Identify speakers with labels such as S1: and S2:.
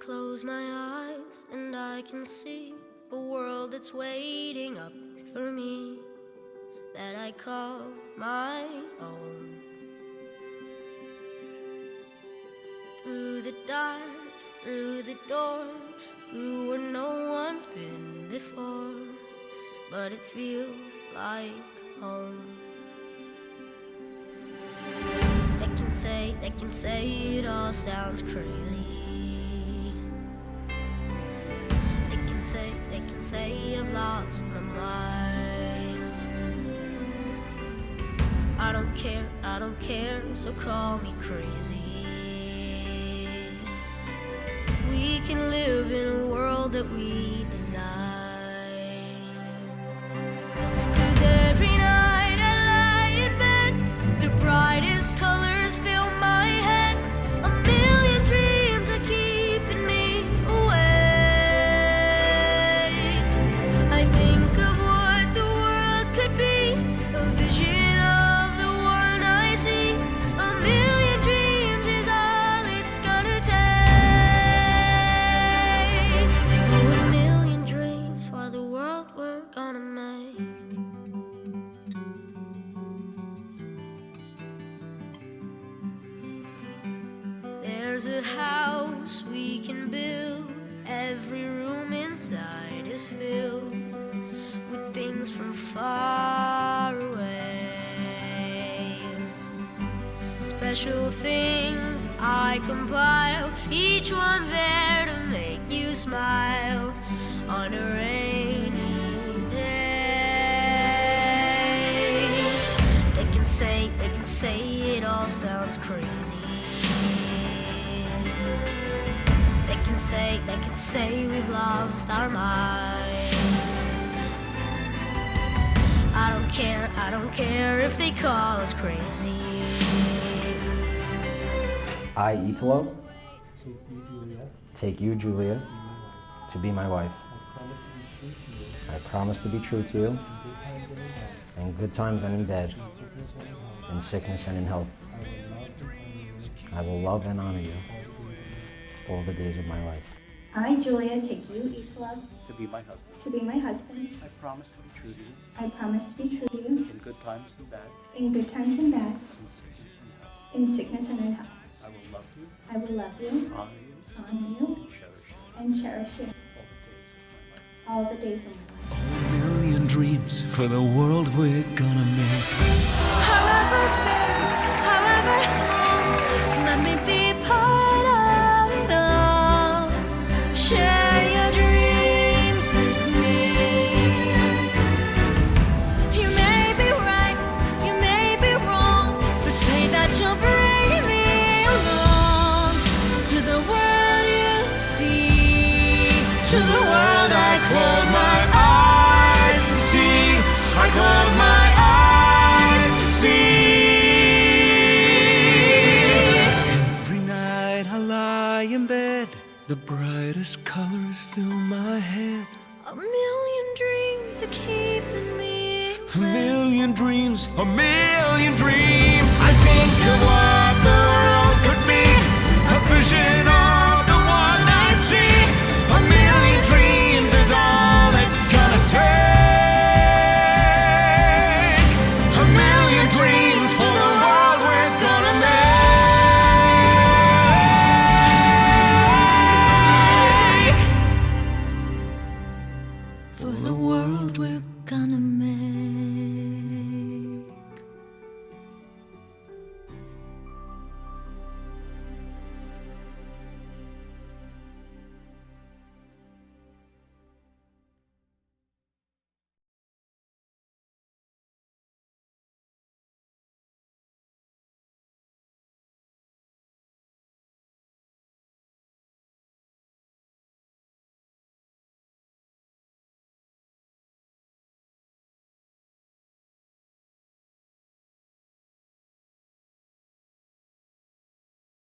S1: close my eyes and I can see a world that's waiting up for me, that I call my own. Through the dark, through the door, through where no one's been before, but it feels like home. They can say it all sounds crazy. They can say I've lost my mind. I don't care, so call me crazy. We can live in a world that we design. 'Cause every night I lie in bed, the brightest colors fill my head. A million dreams are keeping me awake. I think of what the world could be, a vision of the one I see. A million dreams is all it's gonna take. Oh, a million dreams for the world we're gonna make. There's a house we can build. Every room inside is filled with things from far away. Special things I compile, each one there to make you smile on a rainy day. They can say it all sounds crazy. They can say we've lost our minds. I don't care if they call us crazy.
S2: I, Italo, take you, Julia, to be my wife. I promise to be true to you, in good times and in bad, in sickness and in health. I will love and honor you all the days of my life.
S3: I, Julia, take you, Italo,
S4: to be my husband.
S3: to be my husband.
S4: I promise to be true to you
S3: I promise to be true to you
S4: in good times and bad,
S3: in good times and bad,
S4: in sickness and
S3: in sickness and in
S4: health.
S3: health.
S4: I will love you,
S3: I will love you,
S4: honor you,
S3: honor you,
S4: and cherish you
S3: and cherish you all the days of my life.
S5: A million dreams for the world we're gonna make.
S1: However big, however small, let me be part of it all. Share your dreams with me. You may be right, you may be wrong, but say that you'll bring me along to the world you see, to the world I close my eyes to see. I close my eyes to see.
S5: Every night I lie in bed, the brightest colors fill my head.
S1: A million dreams are keeping me
S5: A million dreams, a million dreams. I think of what